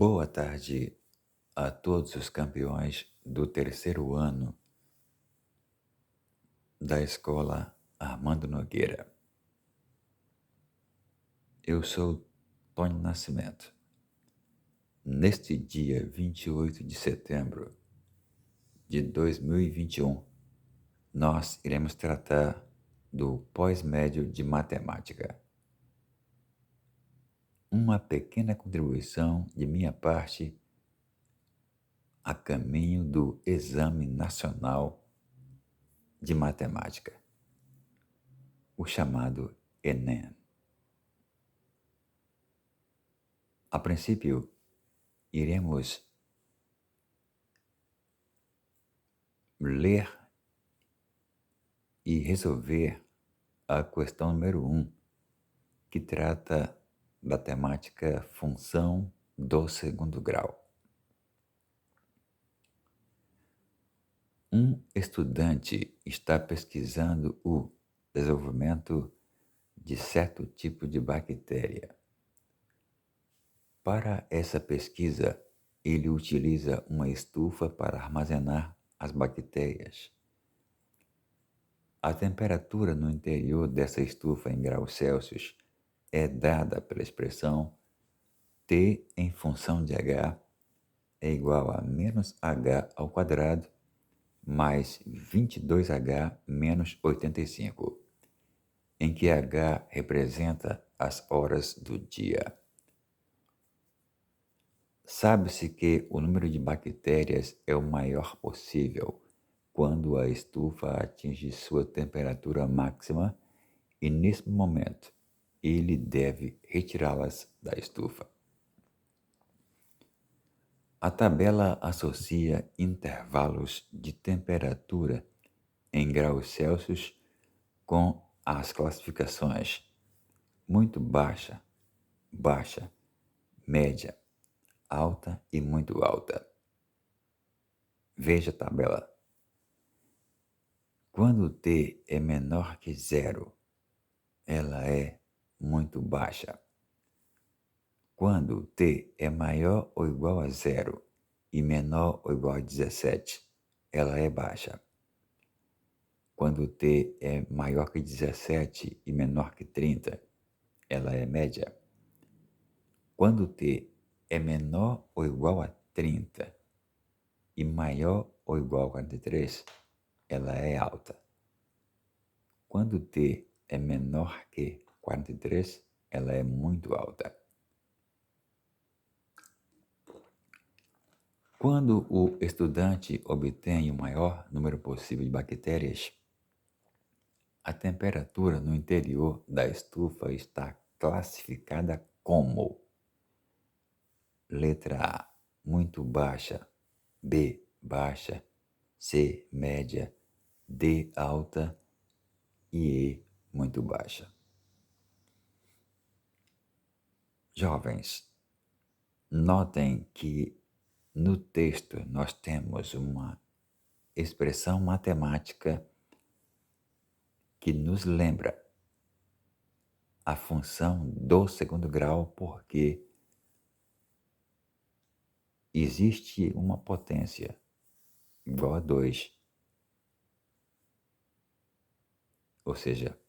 Boa tarde a todos os campeões do terceiro ano da escola Armando Nogueira. Eu sou Tony Nascimento. Neste dia 28 de setembro de 2021, nós iremos tratar do pós-médio de matemática. Uma pequena contribuição de minha parte a caminho do Exame Nacional de Matemática, o chamado Enem. A princípio, iremos ler e resolver a questão número 1, que trata da temática função do segundo grau. Um estudante está pesquisando o desenvolvimento de certo tipo de bactéria. Para essa pesquisa, ele utiliza uma estufa para armazenar as bactérias. A temperatura no interior dessa estufa em graus Celsius é dada pela expressão T em função de H é igual a menos H ao quadrado mais 22H menos 85, em que H representa as horas do dia. Sabe-se que o número de bactérias é o maior possível quando a estufa atinge sua temperatura máxima e, nesse momento, ele deve retirá-las da estufa. A tabela associa intervalos de temperatura em graus Celsius com as classificações muito baixa, baixa, média, alta e muito alta. Veja a tabela. Quando T é menor que zero, ela é muito baixa. Quando T é maior ou igual a zero e menor ou igual a 17, ela é baixa. Quando T é maior que 17 e menor que 30, ela é média. Quando T é menor ou igual a 30 e maior ou igual a 43, ela é alta. Quando T é menor que 43, ela é muito alta. Quando o estudante obtém o maior número possível de bactérias, a temperatura no interior da estufa está classificada como: letra A, muito baixa, B, baixa, C, média, D, alta e E, muito baixa. Jovens, notem que no texto nós temos uma expressão matemática que nos lembra a função do segundo grau, porque existe uma potência igual a 2, ou seja,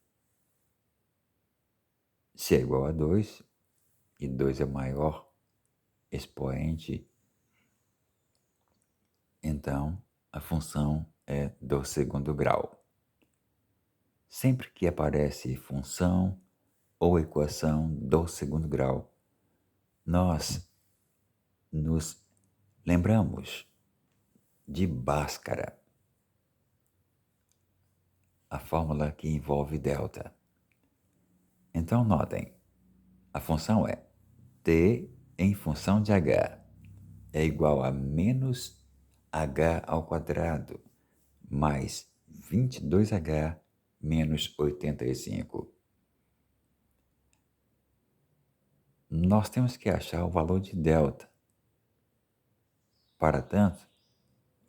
se é igual a 2 e 2 é o maior expoente, então a função é do segundo grau. Sempre que aparece função ou equação do segundo grau, nós nos lembramos de Bhaskara, a fórmula que envolve delta. Então notem, a função é T em função de H é igual a menos H ao quadrado mais 22H menos 85. Nós temos que achar o valor de delta. Para tanto,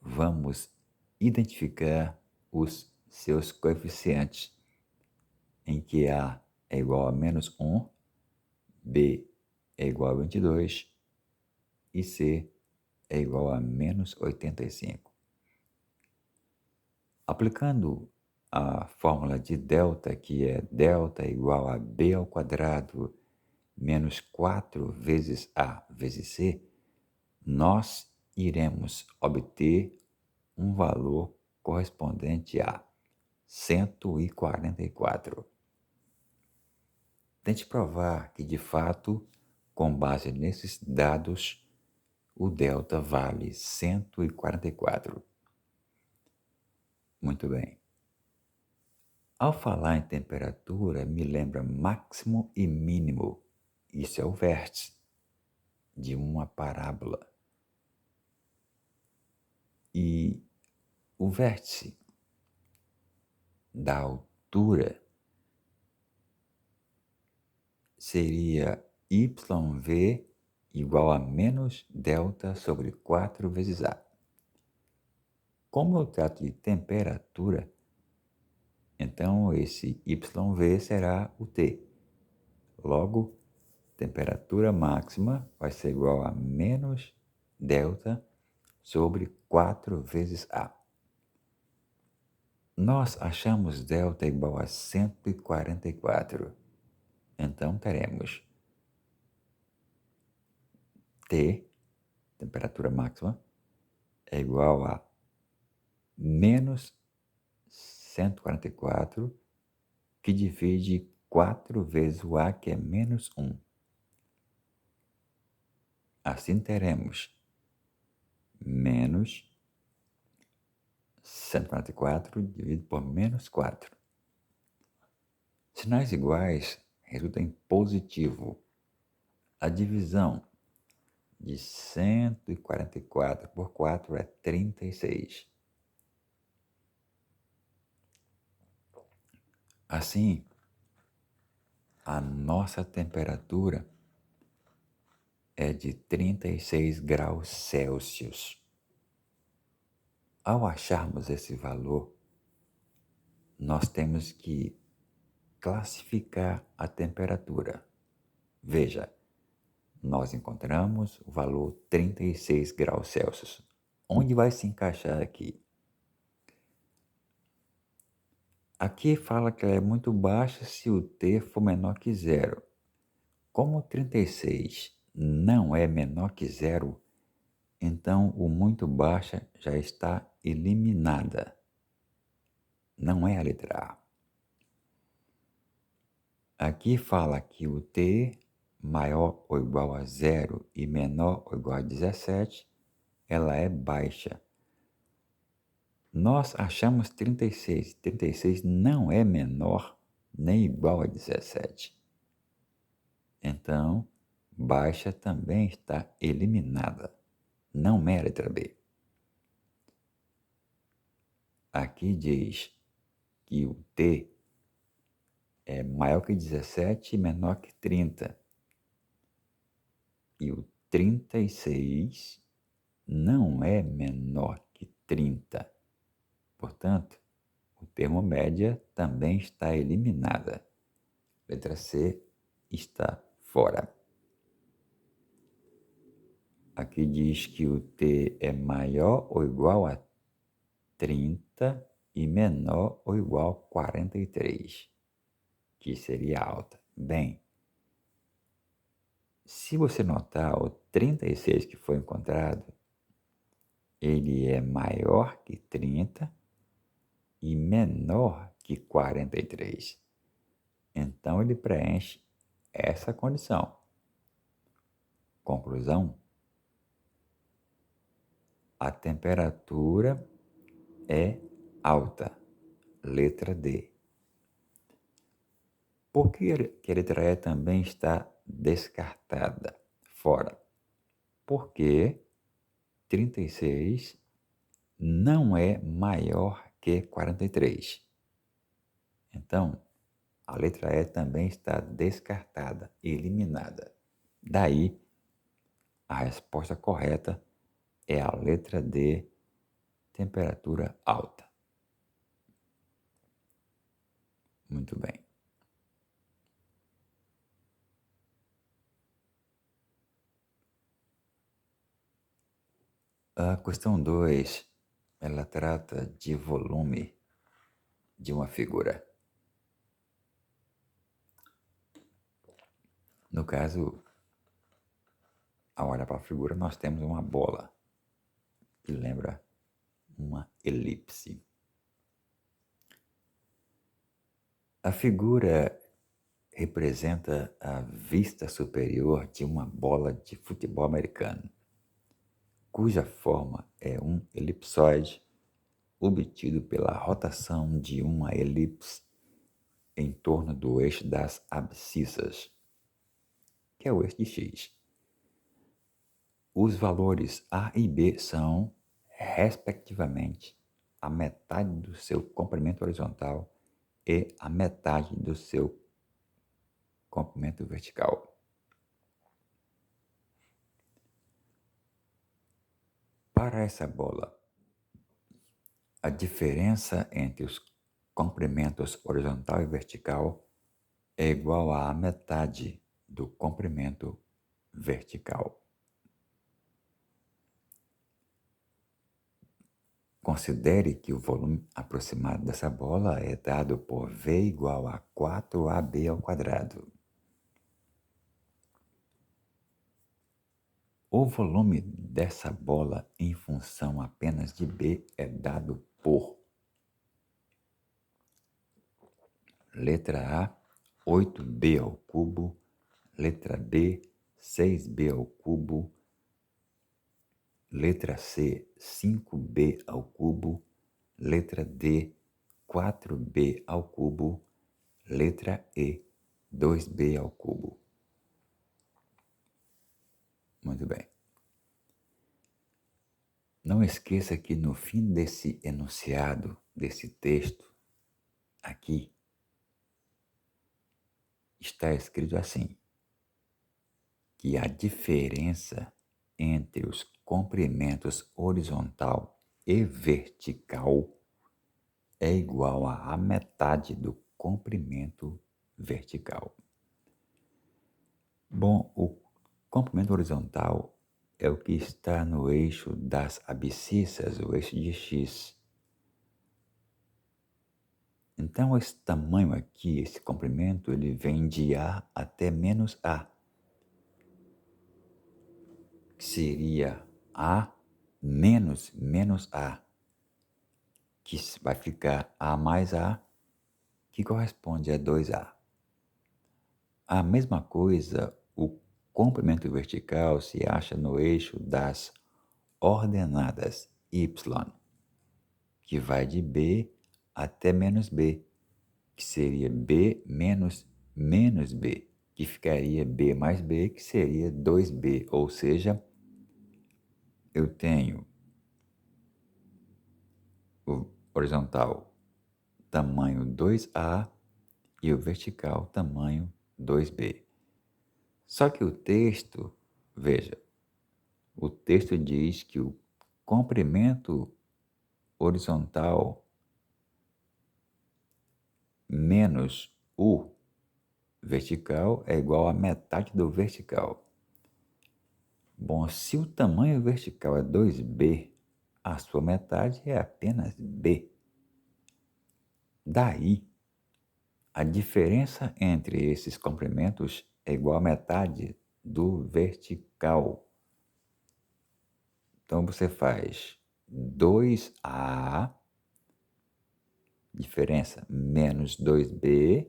vamos identificar os seus coeficientes, em que A é igual a menos 1, B é igual a 22 e C é igual a menos 85. Aplicando a fórmula de delta, que é delta igual a B ao quadrado menos 4 vezes A vezes C, nós iremos obter um valor correspondente a 144. Tente provar que, de fato, com base nesses dados, o delta vale 144. Muito bem. Ao falar em temperatura, me lembra máximo e mínimo. Isso é o vértice de uma parábola. E o vértice da altura seria YV igual a menos delta sobre 4 vezes A. Como eu trato de temperatura, então esse YV será o T. Logo, temperatura máxima vai ser igual a menos delta sobre 4 vezes A. Nós achamos delta igual a 144. Então, teremos T, temperatura máxima, é igual a menos 144, que divide 4 vezes o A, que é menos 1. Assim teremos menos 144 dividido por menos 4. Sinais iguais resultam em positivo. A divisão de 144 por 4 é 36. Assim, a nossa temperatura é de 36 graus Celsius. Ao acharmos esse valor, nós temos que classificar a temperatura. Veja, nós encontramos o valor 36 graus Celsius. Onde vai se encaixar aqui? Aqui fala que ela é muito baixa se o T for menor que zero. Como 36 não é menor que zero, então o muito baixa já está eliminada. Não é a letra A. Aqui fala que o T maior ou igual a zero e menor ou igual a 17, ela é baixa. Nós achamos 36. 36 não é menor nem igual a 17. Então, baixa também está eliminada. Não é a letra B. Aqui diz que o T é maior que 17 e menor que 30. E o 36 não é menor que 30. Portanto, o termo média também está eliminada. Letra C está fora. Aqui diz que o T é maior ou igual a 30 e menor ou igual a 43, que seria alta. Bem, se você notar o 36 que foi encontrado, ele é maior que 30 e menor que 43. Então ele preenche essa condição. Conclusão: a temperatura é alta. Letra D. Por que a letra E também está descartada, fora? Porque 36 não é maior que 43. Então, a letra E também está descartada, eliminada. Daí, a resposta correta é a letra D, temperatura alta. Muito bem. A questão 2, ela trata de volume de uma figura. No caso, ao olhar para a figura, nós temos uma bola que lembra uma elipse. A figura representa a vista superior de uma bola de futebol americano, cuja forma é um elipsoide obtido pela rotação de uma elipse em torno do eixo das abscissas, que é o eixo de X. Os valores A e B são, respectivamente, a metade do seu comprimento horizontal e a metade do seu comprimento vertical. Para essa bola, a diferença entre os comprimentos horizontal e vertical é igual à metade do comprimento vertical. Considere que o volume aproximado dessa bola é dado por V igual a 4AB ao quadrado. O volume dessa bola em função apenas de B é dado por letra A, 8B ao cubo, letra B, 6B ao cubo, letra C, 5B ao cubo, letra D, 4B ao cubo, letra E, 2B ao cubo. Muito bem. Não esqueça que no fim desse enunciado, desse texto, aqui, está escrito assim, que a diferença entre os comprimentos horizontal e vertical é igual à metade do comprimento vertical. Bom, o comprimento horizontal é o que está no eixo das abscissas, o eixo de X. Então, esse tamanho aqui, esse comprimento, ele vem de A até menos A, que seria A menos A, que vai ficar A mais A, que corresponde a 2A. A mesma coisa, o comprimento vertical se acha no eixo das ordenadas Y, que vai de B até menos B, que seria B menos B, que ficaria B mais B, que seria 2B, ou seja, eu tenho o horizontal tamanho 2A e o vertical tamanho 2B. Só que o texto, veja, o texto diz que o comprimento horizontal menos o vertical é igual a metade do vertical. Bom, se o tamanho vertical é 2B, a sua metade é apenas B. Daí, a diferença entre esses comprimentos é igual a metade do vertical. Então, você faz 2A, diferença, menos 2B,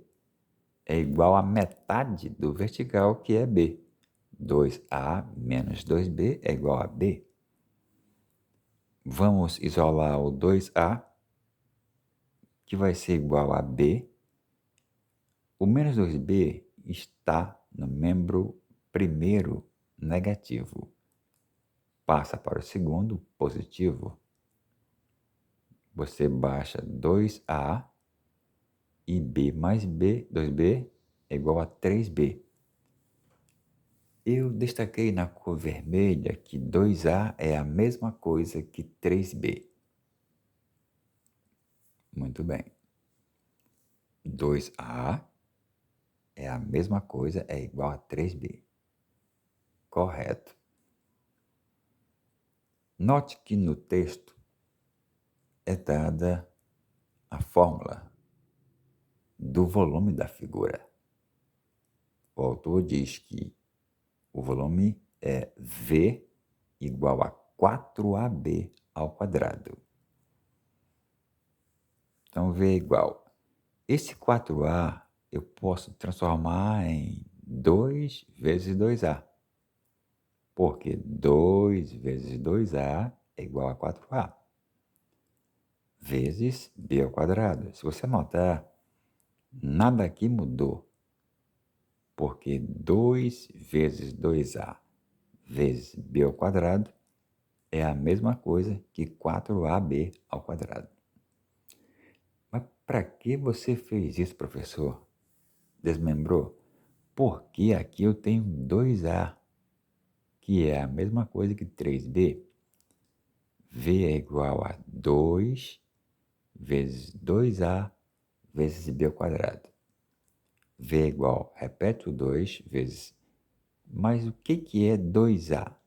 é igual a metade do vertical, que é B. 2A menos 2B é igual a B. Vamos isolar o 2A, que vai ser igual a B. O menos 2B está no membro primeiro negativo. Passa para o segundo positivo. Você baixa 2A e B mais B, 2B, é igual a 3B. Eu destaquei na cor vermelha que 2A é a mesma coisa que 3B. Muito bem. 2A é a mesma coisa, é igual a 3B. Correto. Note que no texto é dada a fórmula do volume da figura. O autor diz que o volume é V igual a 4AB ao quadrado. Então, V é igual. Esse 4A eu posso transformar em 2 vezes 2A. Porque 2 vezes 2A é igual a 4A. Vezes B ao quadrado. Se você notar, nada aqui mudou. Porque 2 vezes 2A vezes B ao quadrado é a mesma coisa que 4AB ao quadrado. Mas para que você fez isso, professor? Desmembrou? Porque aqui eu tenho 2A, que é a mesma coisa que 3B. V é igual a 2 vezes 2A vezes B ao quadrado. V é igual, repete o 2 vezes. Mas o que é 2A?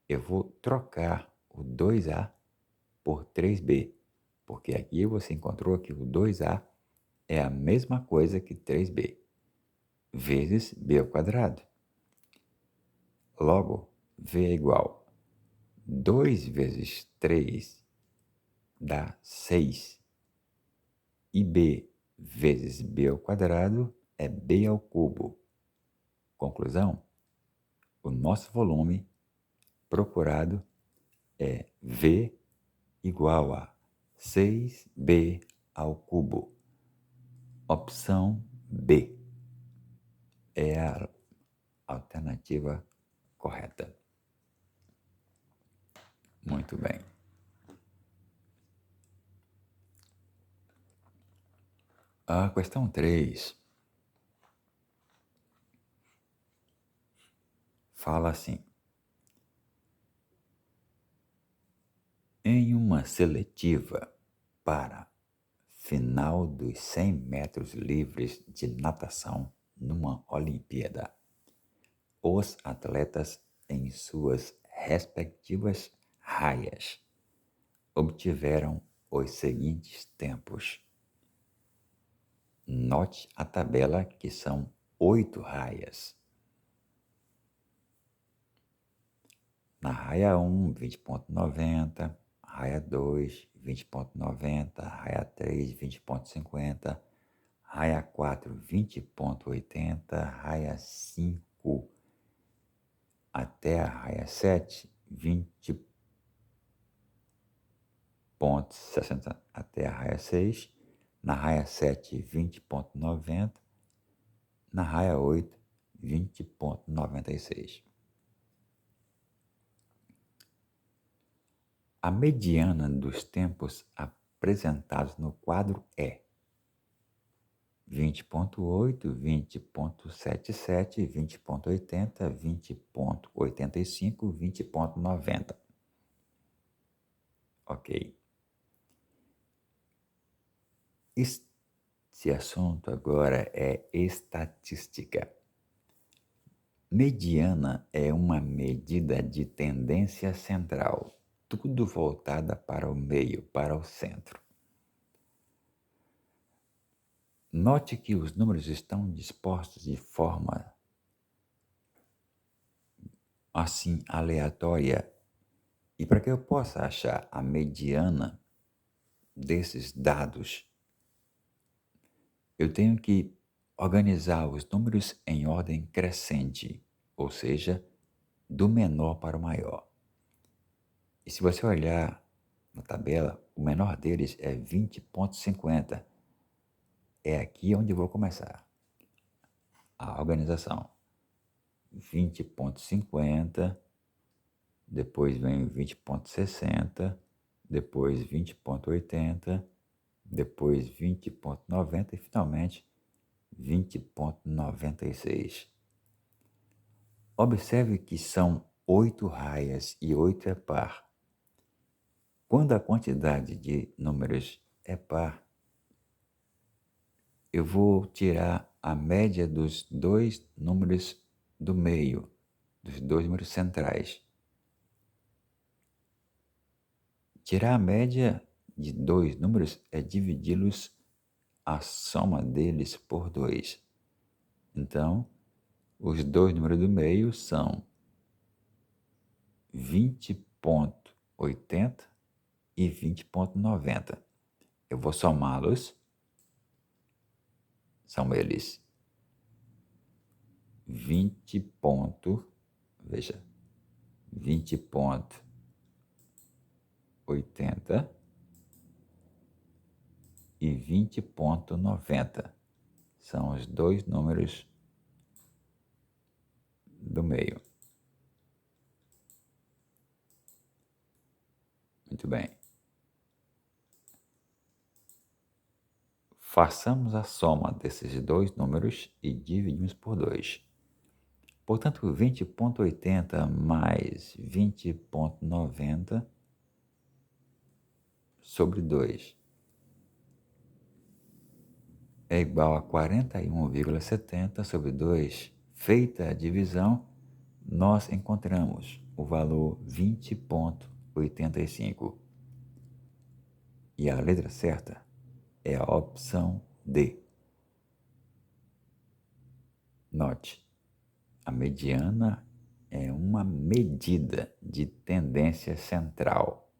Eu vou trocar o 2A por 3B, porque aqui você encontrou que o 2A é a mesma coisa que 3B, vezes B ao quadrado. Logo, V é igual 2 vezes 3 dá 6. E B vezes B ao quadrado é B ao cubo. Conclusão? O nosso volume procurado é V igual a 6B ao cubo. Opção B é a alternativa correta. Muito bem. A questão 3 fala assim: em uma seletiva para final dos 100 metros livres de natação numa Olimpíada, os atletas em suas respectivas raias obtiveram os seguintes tempos. Note a tabela, que são 8 raias. Na raia 1, 20,90, raia 2, 20,90, raia 3, 20,50, raia 4, 20,80, raia 5 até a raia 7, 20,60 até a raia 6, na raia 7, 20,90, na raia 8, 20,96. A mediana dos tempos apresentados no quadro é 20,8, 20,77, 20,80, 20,85, 20,90. Ok. Este assunto agora é estatística. Mediana é uma medida de tendência central, tudo voltada para o meio, para o centro. Note que os números estão dispostos de forma assim aleatória, e para que eu possa achar a mediana desses dados, eu tenho que organizar os números em ordem crescente, ou seja, do menor para o maior. E se você olhar na tabela, o menor deles é 20,50. É aqui onde eu vou começar a organização. 20,50, depois vem 20,60, depois 20,80, depois 20,90 e finalmente 20,96. Observe que são 8 raias e 8 é par. Quando a quantidade de números é par, eu vou tirar a média dos dois números do meio, dos dois números centrais. Tirar a média de dois números é dividi-los a soma deles por 2. Então, os dois números do meio são 20,80 e 20,90. Eu vou somá-los. São eles 20 ponto, veja, 20,80 e 20,90. São os dois números do meio. Muito bem. Façamos a soma desses dois números e dividimos por 2. Portanto, 20,80 mais 20,90 sobre 2 é igual a 41,70 sobre 2. Feita a divisão, nós encontramos o valor 20,85. E a letra certa é a opção D. Note, a mediana é uma medida de tendência central.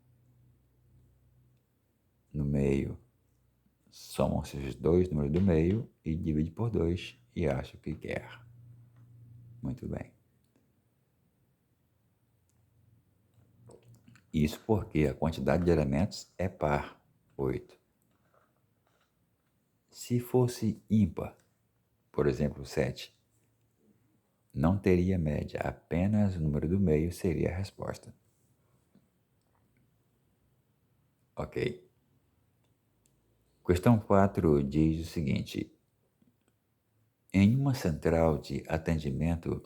No meio, somam-se os dois números do meio e divide por 2 e acha o que quer. Muito bem. Isso porque a quantidade de elementos é par, 8. Se fosse ímpar, por exemplo, 7, não teria média, apenas o número do meio seria a resposta. Ok. Questão 4 diz o seguinte: em uma central de atendimento,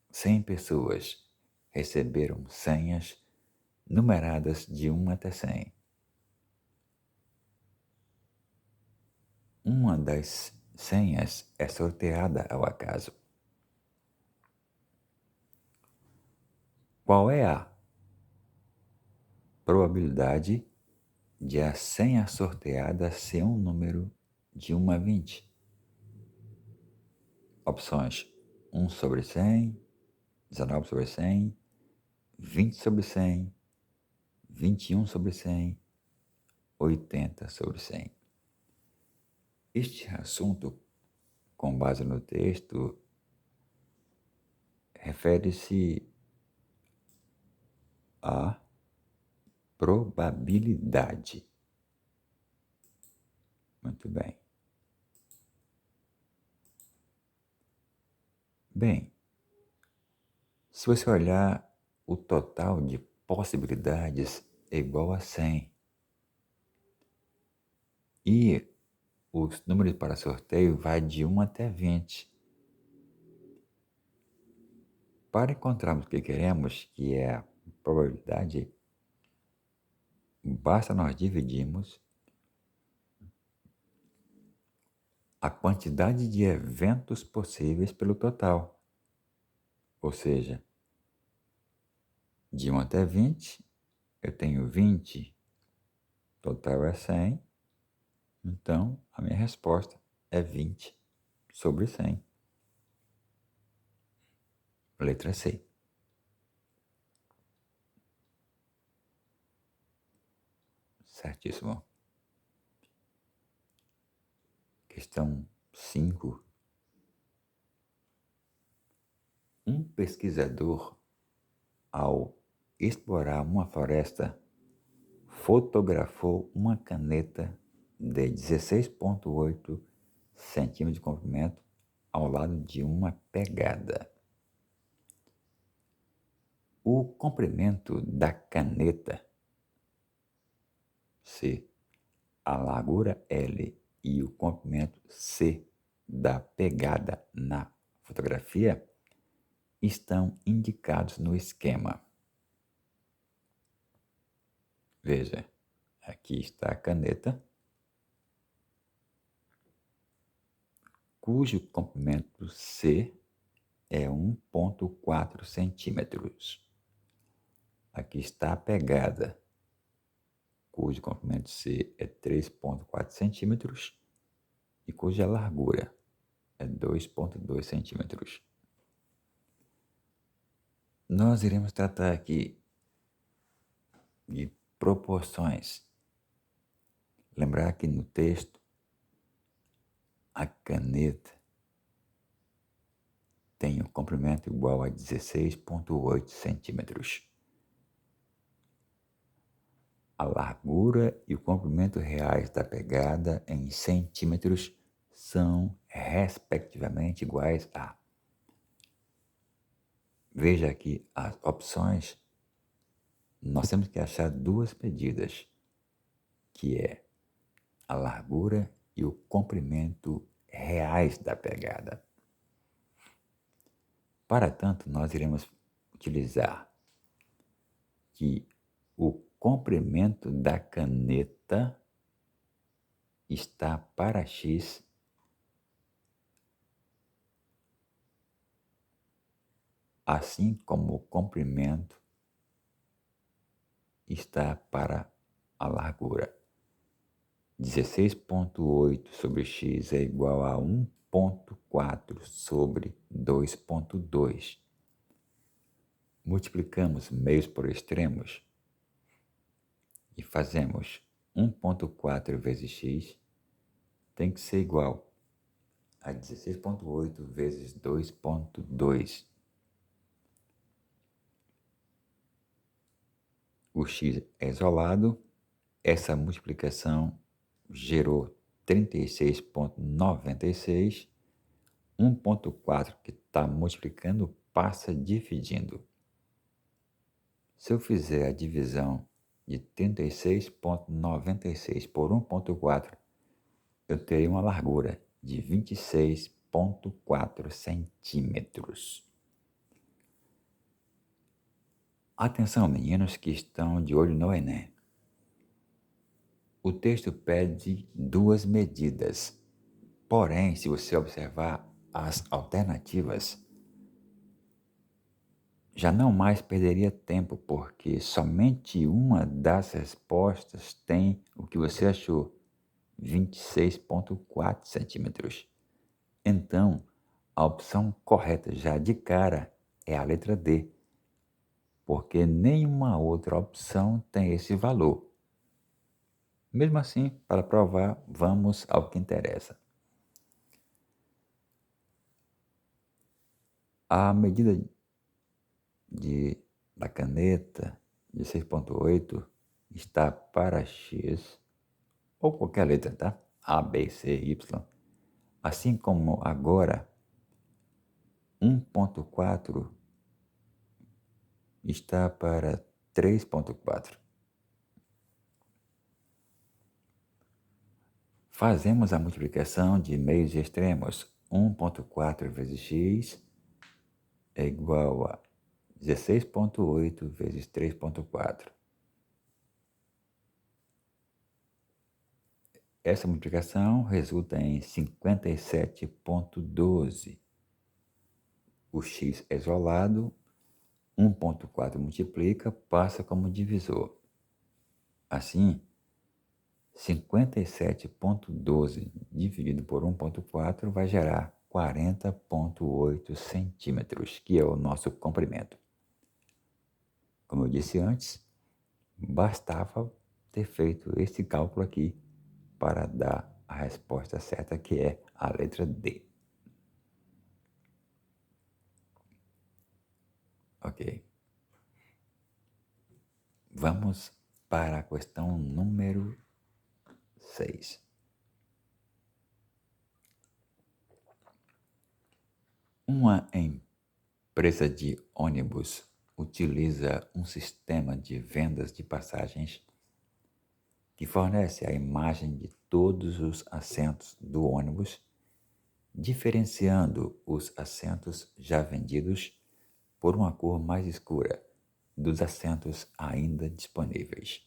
100 pessoas receberam senhas numeradas de 1 até 100. Uma das senhas é sorteada ao acaso. Qual é a probabilidade de a senha sorteada ser um número de 1 a 20? Opções: 1 sobre 100, 19 sobre 100, 20 sobre 100, 21 sobre 100, 80 sobre 100. Este assunto, com base no texto, refere-se à probabilidade. Muito bem. Bem, se você olhar, o total de possibilidades é igual a 100. E os números para sorteio vai de 1 até 20. Para encontrarmos o que queremos, que é a probabilidade, basta nós dividirmos a quantidade de eventos possíveis pelo total. Ou seja, de 1 até 20, eu tenho 20, total é 100, então a minha resposta é 20 sobre 100. Letra C. Certíssimo. Questão 5. Um pesquisador, ao explorar uma floresta, fotografou uma caneta de 16,8 centímetros de comprimento ao lado de uma pegada. O comprimento da caneta C, a largura L e o comprimento C da pegada na fotografia estão indicados no esquema. Veja, aqui está a caneta, cujo comprimento C é 1,4 centímetros. Aqui está a pegada, cujo comprimento C é 3,4 centímetros e cuja largura é 2,2 centímetros. Nós iremos tratar aqui de proporções. Lembrar que no texto a caneta tem o comprimento igual a 16,8 centímetros. A largura e o comprimento reais da pegada em centímetros são, respectivamente, iguais a. Veja aqui as opções. Nós temos que achar duas medidas, que é a largura e o comprimento reais da pegada. Para tanto, nós iremos utilizar que o comprimento da caneta está para x assim como o comprimento está para a largura. 16,8 sobre x é igual a 1,4 sobre 2,2. Multiplicamos meios por extremos e fazemos 1,4 vezes x tem que ser igual a 16,8 vezes 2,2. O x é isolado, essa multiplicação gerou 36,96. 1,4 que está multiplicando passa dividindo. Se eu fizer a divisão de 36,96 por 1,4, eu terei uma largura de 26,4 centímetros. Atenção, meninos que estão de olho no Enem. O texto pede duas medidas. Porém, se você observar as alternativas, já não mais perderia tempo, porque somente uma das respostas tem o que você achou, 26,4 centímetros. Então, a opção correta já de cara é a letra D, porque nenhuma outra opção tem esse valor. Mesmo assim, para provar, vamos ao que interessa. A medida da caneta de 6,8 está para x, ou qualquer letra, tá? A, B, C, Y. Assim como agora, 1,4 está para 3,4. Fazemos a multiplicação de meios extremos. 1,4 vezes x é igual a 16,8 vezes 3,4. Essa multiplicação resulta em 57,12. O x é isolado, 1,4 multiplica, passa como divisor. Assim, 57,12 dividido por 1,4 vai gerar 40,8 centímetros, que é o nosso comprimento. Como eu disse antes, bastava ter feito esse cálculo aqui para dar a resposta certa, que é a letra D. Ok. Vamos para a questão número 6. Uma empresa de ônibus utiliza um sistema de vendas de passagens que fornece a imagem de todos os assentos do ônibus, diferenciando os assentos já vendidos por uma cor mais escura dos assentos ainda disponíveis.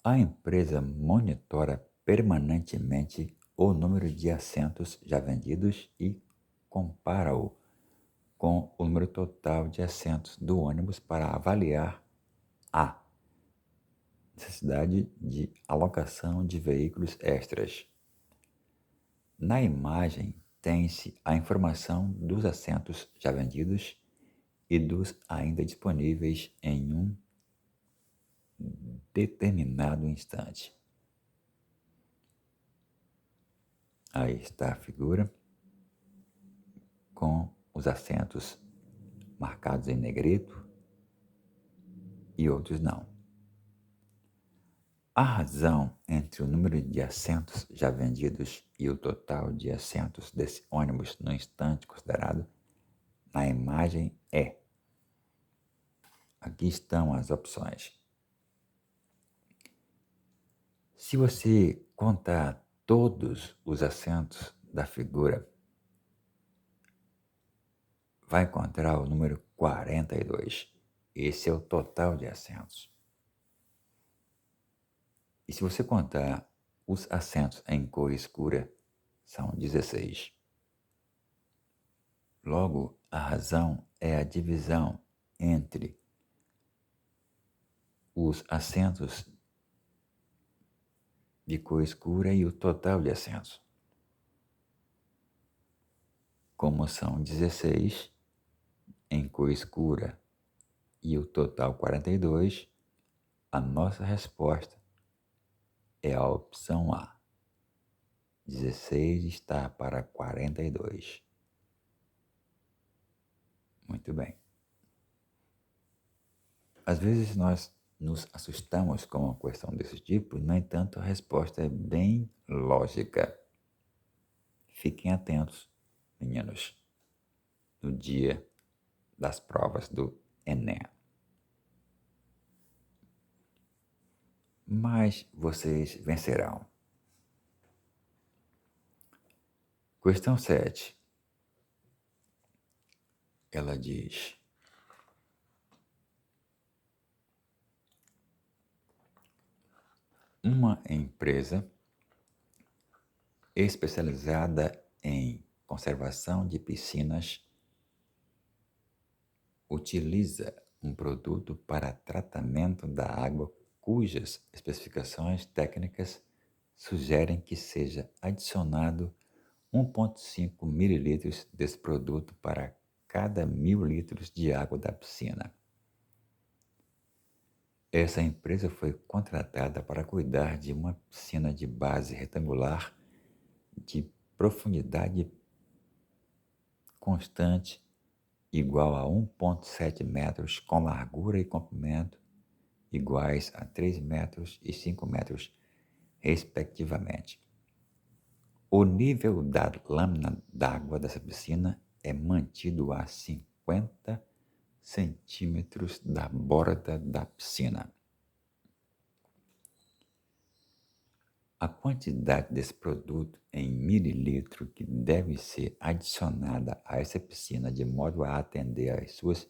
A empresa monitora permanentemente o número de assentos já vendidos e compara-o com o número total de assentos do ônibus para avaliar A. Necessidade de alocação de veículos extras. Na imagem, tem-se a informação dos assentos já vendidos e dos ainda disponíveis em um determinado instante. Aí está a figura com os assentos marcados em negrito e outros não. A razão entre o número de assentos já vendidos e o total de assentos desse ônibus no instante considerado na imagem é. Aqui estão as opções. Se você contar todos os assentos da figura, vai encontrar o número 42. Esse é o total de assentos. E se você contar os assentos em cor escura, são 16. Logo, a razão é a divisão entre os assentos de cor escura e o total de assentos. Como são 16 em cor escura e o total 42, a nossa resposta é a opção A. 16 está para 42. Muito bem. Às vezes nós nos assustamos com uma questão desse tipo, no entanto, a resposta é bem lógica. Fiquem atentos, meninos, no dia das provas do Enem. Mas vocês vencerão. Questão 7. Ela diz: uma empresa especializada em conservação de piscinas utiliza um produto para tratamento da água cujas especificações técnicas sugerem que seja adicionado 1,5 ml desse produto para cada 1.000 litros de água da piscina. Essa empresa foi contratada para cuidar de uma piscina de base retangular de profundidade constante igual a 1,7 metros com largura e comprimento iguais a 3 metros e 5 metros, respectivamente. O nível da lâmina d'água dessa piscina é mantido a 50 centímetros da borda da piscina. A quantidade desse produto em mililitro que deve ser adicionada a essa piscina de modo a atender às suas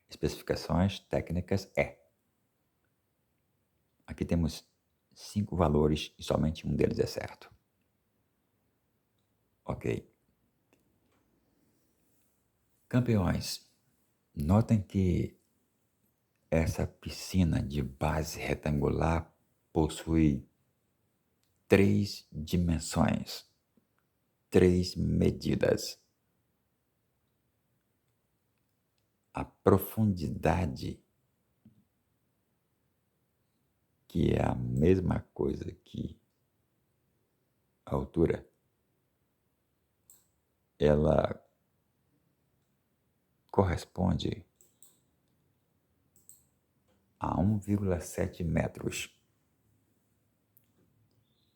especificações técnicas é. Aqui temos 5 valores e somente um deles é certo. Ok. Campeões, notem que essa piscina de base retangular possui 3 dimensões, 3 medidas. A profundidade, que é a mesma coisa que a altura, ela corresponde a 1,7 metros.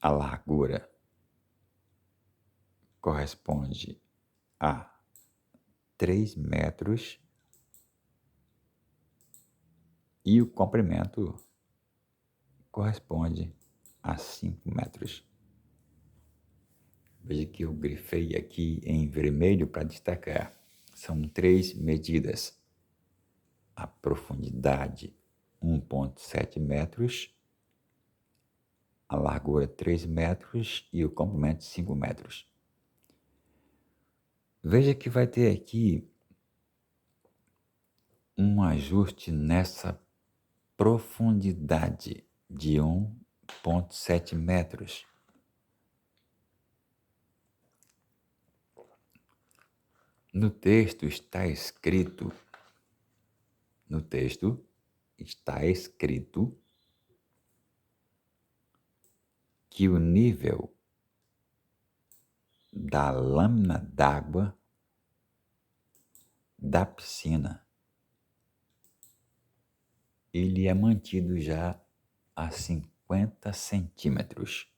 A largura corresponde a 3 metros e o comprimento corresponde a 5 metros. Veja que eu grifei aqui em vermelho para destacar. São 3 medidas. A profundidade, 1,7 metros, a largura, 3 metros e o comprimento, 5 metros. Veja que vai ter aqui um ajuste nessa profundidade de 1,7 metros. No texto está escrito que o nível da lâmina d'água da piscina ele é mantido já a 50 centímetros,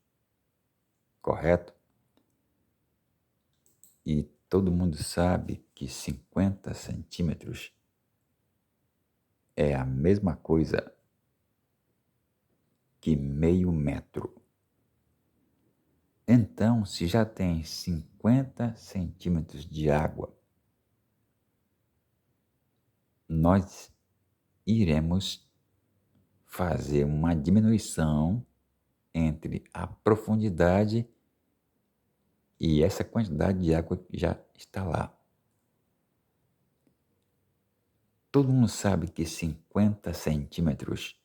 correto? E todo mundo sabe que 50 centímetros é a mesma coisa que meio metro. Então, se já tem 50 centímetros de água, nós iremos fazer uma diminuição entre a profundidade e essa quantidade de água que já está lá. Todo mundo sabe que 50 centímetros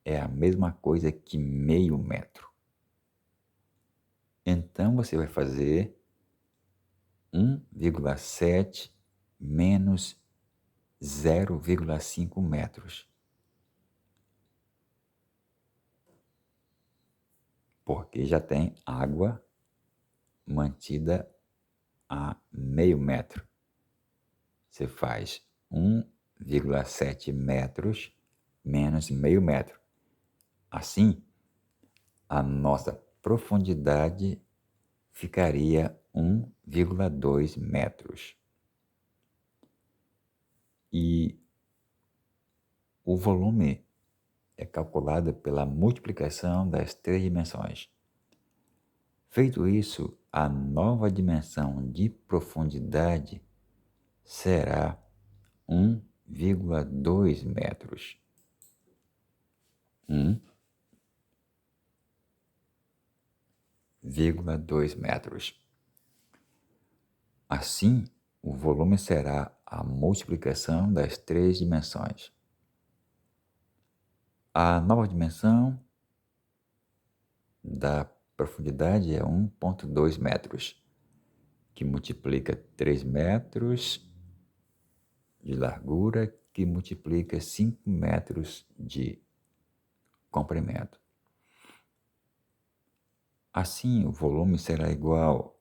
é a mesma coisa que meio metro. Então, você vai fazer 1,7 menos 0,5 metros. Porque já tem água mantida a meio metro. Você faz 1,7 metros menos meio metro. Assim, a nossa profundidade ficaria 1,2 metros. E o volume é calculado pela multiplicação das três dimensões. Feito isso, a nova dimensão de profundidade será 1,2 metros. 1,2 metros. Assim, o volume será a multiplicação das três dimensões. A nova dimensão da profundidade é 1,2 metros, que multiplica 3 metros de largura, que multiplica 5 metros de comprimento. Assim, o volume será igual.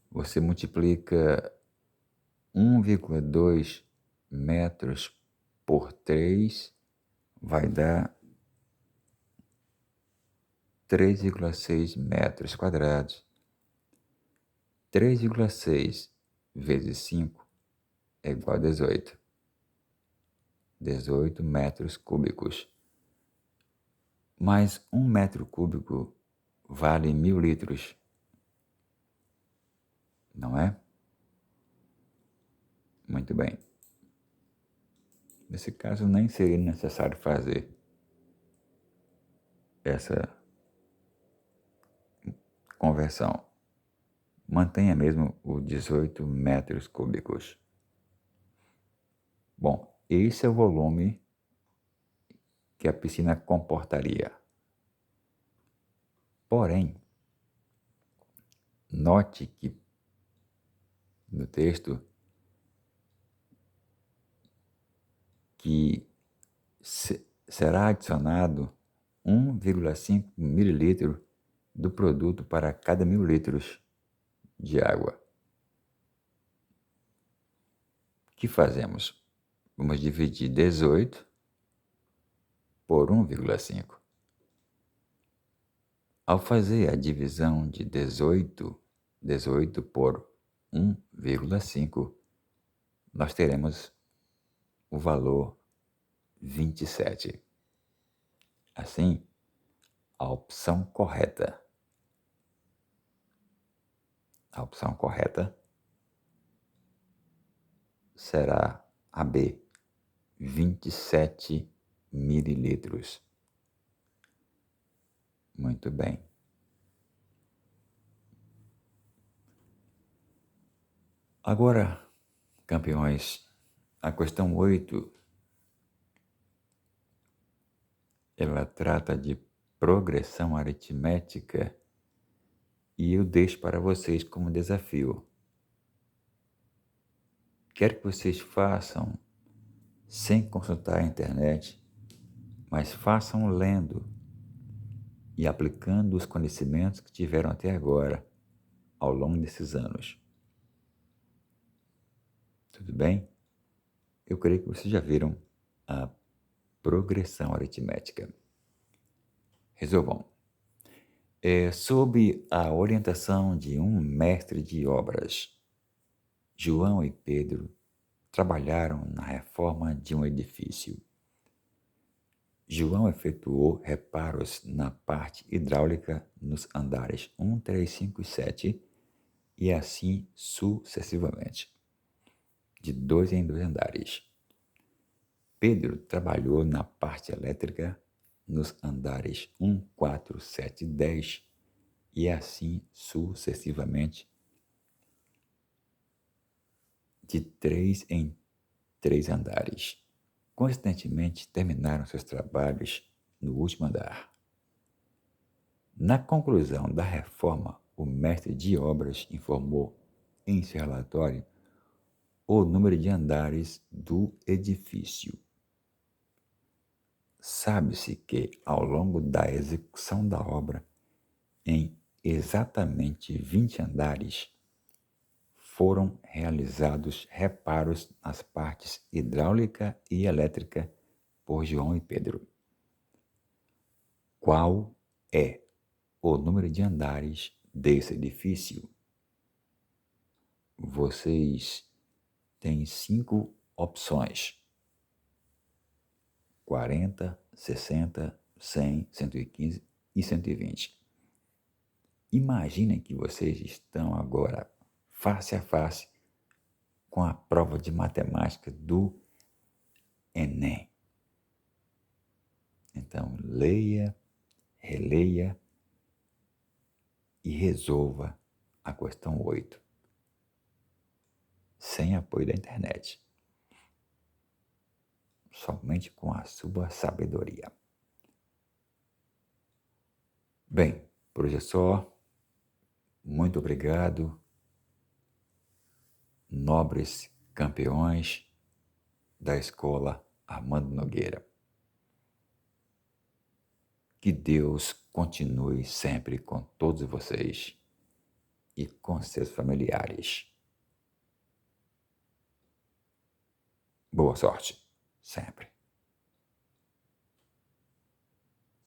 Você multiplica 1,2 metros por 3, vai dar 3,6 metros quadrados. 3,6 vezes 5 é igual a 18. 18 metros cúbicos. Mas 1 metro cúbico vale 1.000 litros. Não é? Muito bem. Nesse caso, nem seria necessário fazer essa conversão. Mantenha mesmo os 18 metros cúbicos. Bom, esse é o volume que a piscina comportaria. Porém, note que no texto que será adicionado 1,5 mililitro do produto para cada 1.000 litros de água. O que fazemos? Vamos dividir 18 por 1,5. Ao fazer a divisão de 18 por 1,5, nós teremos o valor 27. Assim, a opção correta será a B, 27 mililitros. Muito bem. Agora, campeões, A questão 8, ela trata de progressão aritmética e eu deixo para vocês como desafio. Quero que vocês façam sem consultar a internet, mas façam lendo e aplicando os conhecimentos que tiveram até agora, ao longo desses anos. Tudo bem? Eu creio que vocês já viram a progressão aritmética. Resolvam. Sob a orientação de um mestre de obras, João e Pedro trabalharam na reforma de um edifício. João efetuou reparos na parte hidráulica nos andares 1, 3, 5 e 7 e assim sucessivamente, de 2 em 2 andares. Pedro trabalhou na parte elétrica nos andares 1, 4, 7 e 10 e assim sucessivamente, de 3 em 3 andares. Constantemente terminaram seus trabalhos no último andar. Na conclusão da reforma, o mestre de obras informou em seu relatório o número de andares do edifício. Sabe-se que, ao longo da execução da obra, em exatamente 20 andares, foram realizados reparos nas partes hidráulica e elétrica por João e Pedro. Qual é o número de andares desse edifício? Vocês têm 5 opções: 40, 60, 100, 115 e 120. Imaginem que vocês estão agora face a face com a prova de matemática do Enem. Então, leia, releia e resolva a questão 8, sem apoio da internet, somente com a sua sabedoria. Bem, por hoje é só. Muito obrigado, nobres campeões da escola Armando Nogueira. Que Deus continue sempre com todos vocês e com seus familiares. Boa sorte, sempre.